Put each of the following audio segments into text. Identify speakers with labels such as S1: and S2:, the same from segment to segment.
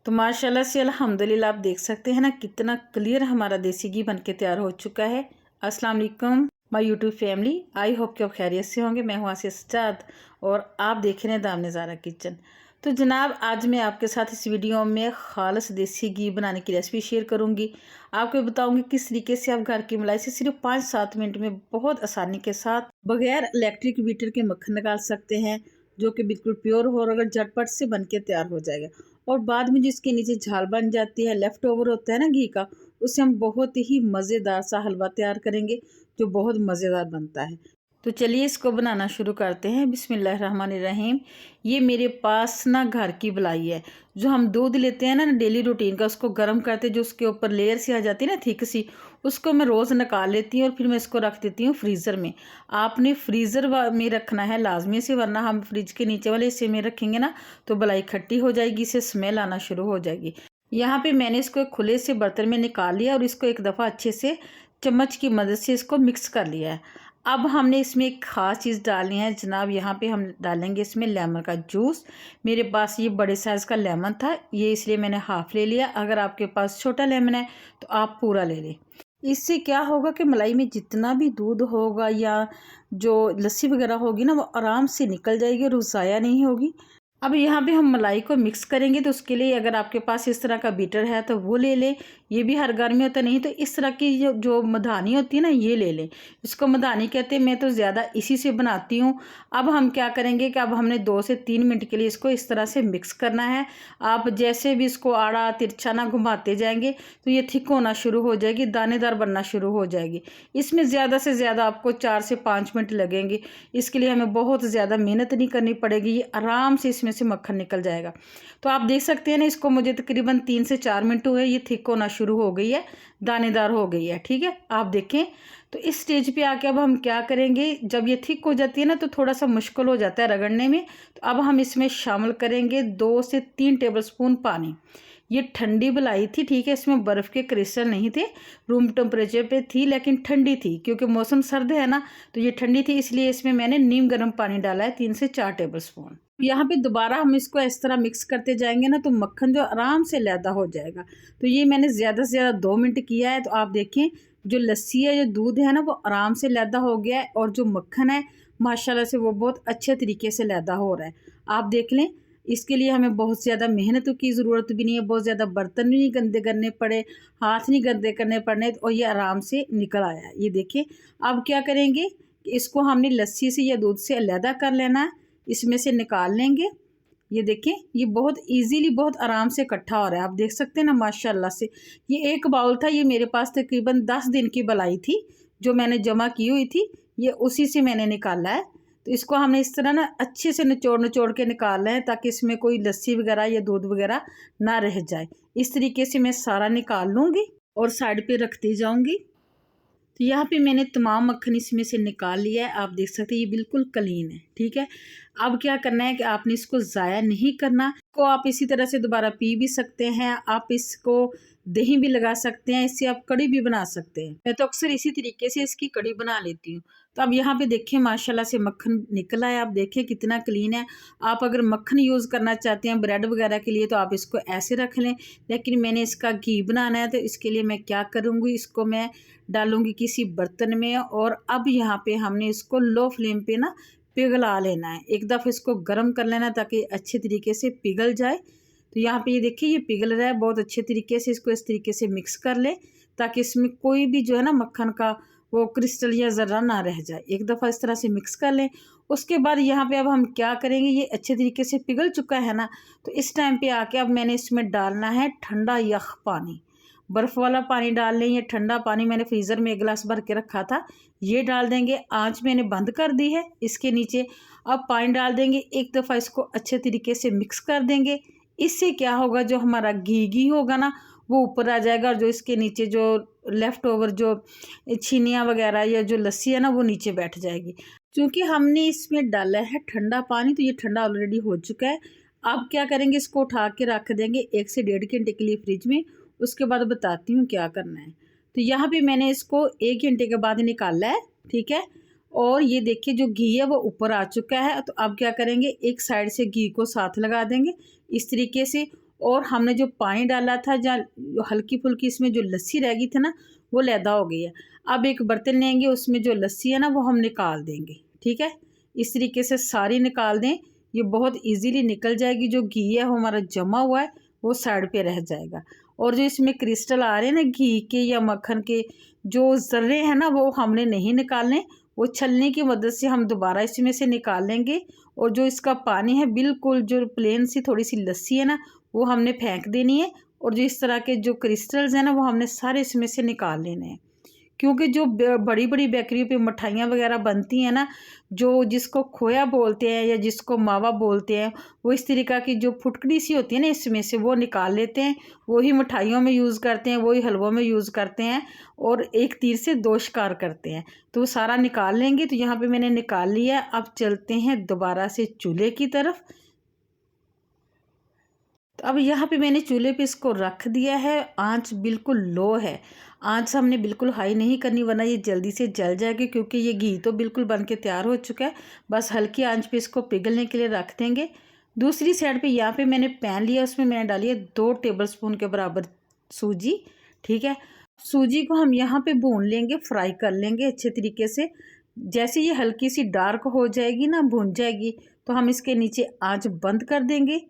S1: तो माशाल्लाह से अल्हम्दुलिल्लाह आप देख सकते हैं ना कितना क्लियर हमारा देसी घी बनके तैयार हो चुका है। अस्सलाम वालेकुम my YouTube family, I hope कि आप खैरियत से होंगे। मैं हूँ आसिया सज्जाद और आप देख रहे हैं दामन ज़ारा किचन। तो जनाब आज मैं आपके साथ इस वीडियो में ख़ालिस देसी घी बनाने की रेसिपी शेयर करूँगी। आपको बताऊँगी किस तरीके से आप घर की मलाई से सिर्फ 5-7 मिनट में बहुत आसानी के साथ बगैर इलेक्ट्रिक बीटर के मक्खन निकाल सकते हैं, जो कि बिल्कुल प्योर हो और अगर झटपट से बन के तैयार हो जाएगा। और बाद में जिसके नीचे झाल बन जाती है, लेफ़्ट ओवर होता है ना घी का, उससे हम बहुत ही मज़ेदार सा हलवा तैयार करेंगे जो बहुत मज़ेदार बनता है। तो चलिए इसको बनाना शुरू करते हैं। बिस्मिल्लाहिर्रहमानिर्रहीम। ये मेरे पास ना घर की मलाई है, जो हम दूध लेते हैं ना डेली रूटीन का, उसको गर्म करते जो उसके ऊपर लेयर सी आ जाती है ना थिक सी, उसको मैं रोज़ निकाल लेती हूँ और फिर मैं इसको रख देती हूँ फ्रीज़र में। आपने फ्रीज़र में रखना है लाजमी से, वरना हम फ्रिज के नीचे वाले हिस्से में रखेंगे ना तो मलाई खट्टी हो जाएगी, इससे स्मेल आना शुरू हो जाएगी। यहाँ पे मैंने इसको एक खुले से बर्तन में निकाल लिया और इसको एक दफ़ा अच्छे से चम्मच की मदद से इसको मिक्स कर लिया है। अब हमने इसमें एक ख़ास चीज़ डालनी है जनाब, यहाँ पे हम डालेंगे इसमें लेमन का जूस। मेरे पास ये बड़े साइज़ का लेमन था, ये इसलिए मैंने हाफ़ ले लिया। अगर आपके पास छोटा लेमन है तो आप पूरा ले लें। इससे क्या होगा कि मलाई में जितना भी दूध होगा या जो लस्सी वगैरह होगी ना, वो आराम से निकल जाएगी और वो ज़ाया नहीं होगी। अब यहाँ पे हम मलाई को मिक्स करेंगे, तो उसके लिए अगर आपके पास इस तरह का बीटर है तो वो ले लें। ये भी हर घर में होता नहीं, तो इस तरह की जो मधानी होती है ना, ये ले लें। इसको मधानी कहते हैं, मैं तो ज़्यादा इसी से बनाती हूँ। अब हम क्या करेंगे कि अब हमने 2 से 3 मिनट के लिए इसको इस तरह से मिक्स करना है। आप जैसे भी इसको आड़ा तिरछा ना घुमाते जाएंगे तो ये थिक होना शुरू हो जाएगी, दानेदार बनना शुरू हो जाएगी। इसमें ज़्यादा से ज़्यादा आपको 4 से 5 मिनट लगेंगे। इसके लिए हमें बहुत ज़्यादा मेहनत नहीं करनी पड़ेगी, ये आराम से इसमें से मक्खन निकल जाएगा। तो आप देख सकते हैं ना, इसको मुझे तकरीबन 3 से 4 मिनट हुए, ये थिक होना शुरू हो गई है, दानेदार हो गई है। ठीक है, आप देखें। तो इस स्टेज पे आके अब हम क्या करेंगे, जब ये थिक हो जाती है ना तो थोड़ा सा मुश्किल हो जाता है रगड़ने में। तो अब हम इसमें शामिल करेंगे 2 से 3 टेबलस्पून पानी। ये ठंडी मलाई थी, ठीक है, इसमें बर्फ़ के क्रिस्टल नहीं थे, रूम टेम्परेचर पे थी, लेकिन ठंडी थी क्योंकि मौसम सर्द है ना, तो ये ठंडी थी, इसलिए इसमें मैंने नीम गर्म पानी डाला है 3 से 4 टेबलस्पून। यहाँ पे दोबारा हम इसको इस तरह मिक्स करते जाएंगे ना तो मक्खन जो आराम से लैदा हो जाएगा। तो ये मैंने ज़्यादा से ज़्यादा 2 मिनट किया है। तो आप देखें जो लस्सी है, जो दूध है ना, वो आराम से लैदा हो गया है और जो मक्खन है माशाल्लाह से वो बहुत अच्छे तरीके से लैदा हो रहा है। आप देख लें। इसके लिए हमें बहुत ज़्यादा मेहनत की ज़रूरत भी नहीं है, बहुत ज़्यादा बर्तन भी नहीं गंदे करने पड़े, हाथ नहीं गंदे करने पड़ने, और ये आराम से निकल आया है। ये देखिए। अब क्या करेंगे, इसको हमने लस्सी से या दूध से अलहदा कर लेना है, इसमें से निकाल लेंगे। ये देखें, ये बहुत इजीली बहुत आराम से इकट्ठा हो रहा है। आप देख सकते हैं ना माशाल्लाह से। ये एक बाउल था, ये मेरे पास तकरीबन 10 दिन की मलाई थी जो मैंने जमा की हुई थी, ये उसी से मैंने निकाला है। तो इसको हमने इस तरह ना अच्छे से निचोड़ निचोड़ के निकालना है ताकि इसमें कोई लस्सी वगैरह या दूध वगैरह ना रह जाए। इस तरीके से मैं सारा निकाल लूँगी और साइड पे रखती जाऊँगी। तो यहाँ पे मैंने तमाम मक्खन इसमें से निकाल लिया है। आप देख सकते हैं ये बिल्कुल क्लीन है। ठीक है, अब क्या करना है कि आपने इसको ज़ाया नहीं करना, को आप इसी तरह से दोबारा पी भी सकते हैं, आप इसको दही भी लगा सकते हैं, इससे आप कड़ी भी बना सकते हैं। मैं तो अक्सर इसी तरीके से इसकी कड़ी बना लेती हूँ। तो अब यहाँ पे देखिए माशाल्लाह से मक्खन निकला है, आप देखें कितना क्लीन है। आप अगर मक्खन यूज़ करना चाहते हैं ब्रेड वगैरह के लिए तो आप इसको ऐसे रख लें, लेकिन मैंने इसका घी बनाना है तो इसके लिए मैं क्या करूँगी, इसको मैं डालूँगी किसी बर्तन में। और अब यहाँ पे हमने इसको लो फ्लेम पे ना पिघला लेना है, एक दफ़ा इसको गर्म कर लेना ताकि अच्छे तरीके से पिघल जाए। तो यहाँ पे ये देखिए ये पिघल रहा है बहुत अच्छे तरीके से। इसको इस तरीके से मिक्स कर लें ताकि इसमें कोई भी जो है ना मक्खन का वो क्रिस्टल या ज़र्रा ना रह जाए। एक दफ़ा इस तरह से मिक्स कर लें। उसके बाद यहाँ पे अब हम क्या करेंगे, ये अच्छे तरीके से पिघल चुका है ना, तो इस टाइम पे आके अब मैंने इसमें डालना है ठंडा यख पानी। बर्फ़ वाला पानी डाल लें, ये ठंडा पानी मैंने फ्रीज़र में 1 गिलास भर के रखा था, ये डाल देंगे। आँच मैंने बंद कर दी है इसके नीचे। अब पानी डाल देंगे, एक दफ़ा इसको अच्छे तरीके से मिक्स कर देंगे। इससे क्या होगा, जो हमारा घी होगा ना वो ऊपर आ जाएगा और जो इसके नीचे जो लेफ़्ट ओवर जो छीनियाँ वगैरह या जो लस्सी है ना वो नीचे बैठ जाएगी। क्योंकि हमने इसमें डाला है ठंडा पानी, तो ये ठंडा ऑलरेडी हो चुका है। अब क्या करेंगे, इसको उठा के रख देंगे 1 से 1.5 घंटे के लिए फ्रिज में। उसके बाद बताती हूँ क्या करना है। तो यहाँ पे मैंने इसको 1 घंटे के बाद निकाला है। ठीक है, और ये देखिए जो घी है वो ऊपर आ चुका है। तो अब क्या करेंगे, एक साइड से घी को साथ लगा देंगे इस तरीके से, और हमने जो पानी डाला था, जहाँ हल्की फुल्की इसमें जो लस्सी रह गई थी ना, वो लैदा हो गई है। अब एक बर्तन लेंगे, उसमें जो लस्सी है ना वो हम निकाल देंगे। ठीक है, इस तरीके से सारी निकाल दें, ये बहुत इजीली निकल जाएगी। जो घी है वो हमारा जमा हुआ है वो साइड पे रह जाएगा। और जो इसमें क्रिस्टल आ रहे हैं ना घी के या मक्खन के, जो ज़र्रे हैं ना वो हमने नहीं निकालने, वो छलनी की मदद से हम दोबारा इसमें से निकाल लेंगे। और जो इसका पानी है, बिल्कुल जो प्लेन सी थोड़ी सी लस्सी है ना, वो हमने फेंक देनी है। और जो इस तरह के जो क्रिस्टल्स हैं ना, वो हमने सारे इसमें से निकाल लेने हैं। क्योंकि जो बड़ी बड़ी बेकरियों पे मिठाइयाँ वगैरह बनती हैं ना, जो जिसको खोया बोलते हैं या जिसको मावा बोलते हैं, वो इस तरीक़ा की जो फुटकड़ी सी होती है ना, इसमें से वो निकाल लेते हैं। वही मिठाइयों में यूज़ करते हैं, वही हलवों में यूज़ करते हैं और एक तीर से दो शिकार करते हैं। तो वो सारा निकाल लेंगे। तो यहाँ पे मैंने निकाल लिया। अब चलते हैं दोबारा से चूल्हे की तरफ। तो अब यहाँ पे मैंने चूल्हे पे इसको रख दिया है। आंच बिल्कुल लो है, आंच हमने बिल्कुल हाई नहीं करनी वरना ये जल्दी से जल जाएगी। क्योंकि ये घी तो बिल्कुल बन के तैयार हो चुका है, बस हल्की आंच पे इसको पिघलने के लिए रख देंगे। दूसरी साइड पे यहाँ पे मैंने पैन लिया, उसमें मैंने डाली है 2 टेबलस्पून के बराबर सूजी। ठीक है, सूजी को हम यहाँ पे भून लेंगे, फ्राई कर लेंगे अच्छे तरीके से। जैसे ये हल्की सी डार्क हो जाएगी ना, भून जाएगी, तो हम इसके नीचे आंच बंद कर देंगे।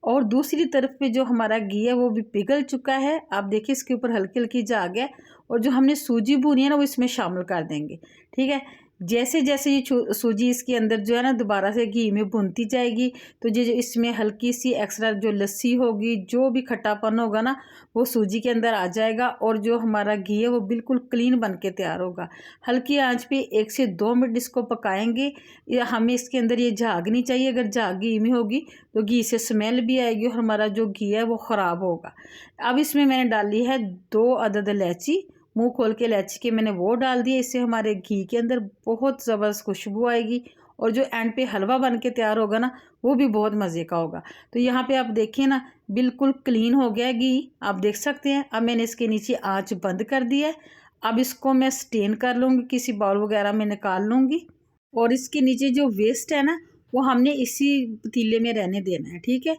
S1: और दूसरी तरफ पे जो हमारा घी है वो भी पिघल चुका है। आप देखिए इसके ऊपर हल्की हल्की झाग है। और जो हमने सूजी भूनी है ना, वो इसमें शामिल कर देंगे। ठीक है, जैसे जैसे ये सूजी इसके अंदर जो है ना दोबारा से घी में भुनती जाएगी, तो जो इसमें हल्की सी एक्स्ट्रा जो लस्सी होगी, जो भी खट्टापन होगा ना, वो सूजी के अंदर आ जाएगा। और जो हमारा घी है वो बिल्कुल क्लीन बन के तैयार होगा। हल्की आंच पे 1 से 2 मिनट इसको पकाएंगे। या हमें इसके अंदर ये झाग नहीं चाहिए, अगर झाग घी में होगी तो घी से स्मेल भी आएगी और हमारा जो घी है वो ख़राब होगा। अब इसमें मैंने डाली है 2 अदद इलायची, मुंह खोल के इलायची के मैंने वो डाल दिए। इससे हमारे घी के अंदर बहुत ज़बरदस्त खुशबू आएगी और जो एंड पे हलवा बन के तैयार होगा ना, वो भी बहुत मज़े का होगा। तो यहाँ पे आप देखिए ना, बिल्कुल क्लीन हो गया घी, आप देख सकते हैं। अब मैंने इसके नीचे आंच बंद कर दी है। अब इसको मैं स्टेन कर लूँगी, किसी बाउल वगैरह में निकाल लूँगी। और इसके नीचे जो वेस्ट है ना, वो हमने इसी पतीले में रहने देना है। ठीक है,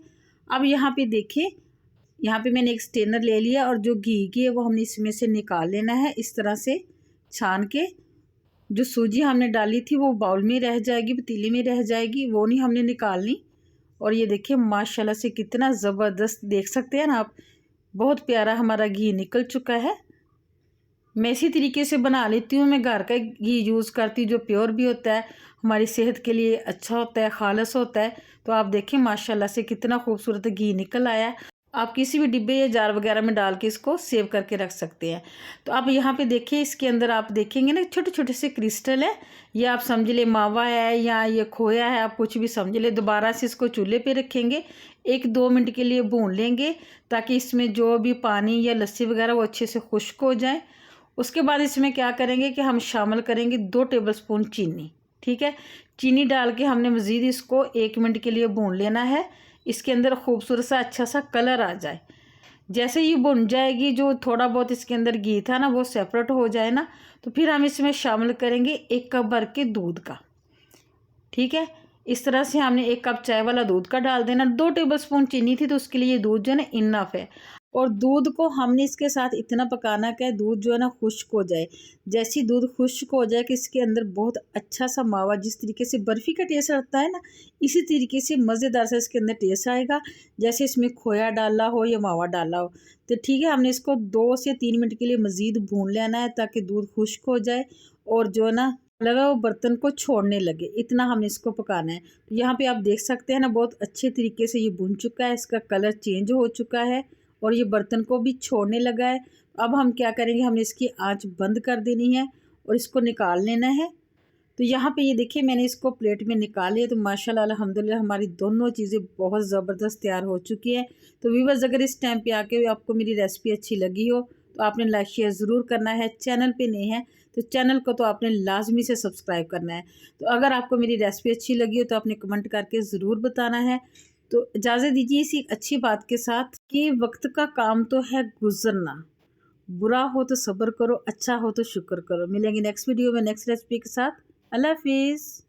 S1: अब यहाँ पे देखिए, यहाँ पे मैंने एक स्टेनर ले लिया और जो घी की है वो हमने इसमें से निकाल लेना है। इस तरह से छान के जो सूजी हमने डाली थी वो बाउल में रह जाएगी, पतीले में रह जाएगी, वो नहीं हमने निकालनी। और ये देखिए माशाल्लाह से कितना ज़बरदस्त, देख सकते हैं ना आप, बहुत प्यारा हमारा घी निकल चुका है। मैं इसी तरीके से बना लेती हूँ। मैं घर का घी यूज़ करती हूँ जो प्योर भी होता है, हमारी सेहत के लिए अच्छा होता है, खालिस होता है। तो आप देखें माशाल्लाह से कितना खूबसूरत घी निकल आया है। आप किसी भी डिब्बे या जार वगैरह में डाल के इसको सेव करके रख सकते हैं। तो आप यहाँ पे देखिए, इसके अंदर आप देखेंगे ना छोटे छोटे से क्रिस्टल है। ये आप समझ ले मावा है या ये खोया है, आप कुछ भी समझ ले। दोबारा से इसको चूल्हे पे रखेंगे, 1-2 मिनट के लिए भून लेंगे ताकि इसमें जो भी पानी या लस्सी वगैरह वो अच्छे से खुश्क हो जाए। उसके बाद इसमें क्या करेंगे कि हम शामिल करेंगे 2 टेबलस्पून चीनी। ठीक है, चीनी डाल के हमने मज़ीद इसको 1 मिनट के लिए भून लेना है। इसके अंदर खूबसूरत सा अच्छा सा कलर आ जाए। जैसे ये भुन जाएगी, जो थोड़ा बहुत इसके अंदर घी था ना वो सेपरेट हो जाए ना, तो फिर हम इसमें शामिल करेंगे 1 कप भर के दूध का। ठीक है, इस तरह से हमने 1 कप चाय वाला दूध का डाल देना। 2 टेबलस्पून चीनी थी तो उसके लिए ये दूध जो है ना इनफ है। और दूध को हमने इसके साथ इतना पकाना है कि दूध जो है ना खुश्क हो जाए। जैसे ही दूध खुश्क हो जाए कि इसके अंदर बहुत अच्छा सा मावा, जिस तरीके से बर्फ़ी का टेस्ट आता है ना, इसी तरीके से मज़ेदार सा इसके अंदर टेस्ट आएगा, जैसे इसमें खोया डाला हो या मावा डाला हो। तो ठीक है, हमने इसको 2 से 3 मिनट के लिए मज़ीद भून लेना है ताकि दूध खुश्क हो जाए और जो है ना लगा वो बर्तन को छोड़ने लगे, इतना हमने इसको पकाना है। तो यहाँ पे आप देख सकते हैं ना, बहुत अच्छे तरीके से ये भुन चुका है, इसका कलर चेंज हो चुका है और ये बर्तन को भी छोड़ने लगा है। अब हम क्या करेंगे, हमने इसकी आंच बंद कर देनी है और इसको निकाल लेना है। तो यहाँ पे ये देखिए, मैंने इसको प्लेट में निकाल लिया। तो माशाल्लाह अल्हम्दुलिल्लाह हमारी दोनों चीज़ें बहुत ज़बरदस्त तैयार हो चुकी है। तो व्यूअर्स, अगर इस टाइम पे आके आपको मेरी रेसिपी अच्छी लगी हो तो आपने लाइक शेयर ज़रूर करना है। चैनल पे नहीं है तो चैनल को तो आपने लाजमी से सब्सक्राइब करना है। तो अगर आपको मेरी रेसिपी अच्छी लगी हो तो आपने कमेंट करके ज़रूर बताना है। तो इजाज़त दीजिए इसी अच्छी बात के साथ कि वक्त का काम तो है गुजरना, बुरा हो तो सब्र करो, अच्छा हो तो शुक्र करो। मिलेंगे नेक्स्ट वीडियो में नेक्स्ट रेसिपी के साथ। अल्लाह हाफिज़।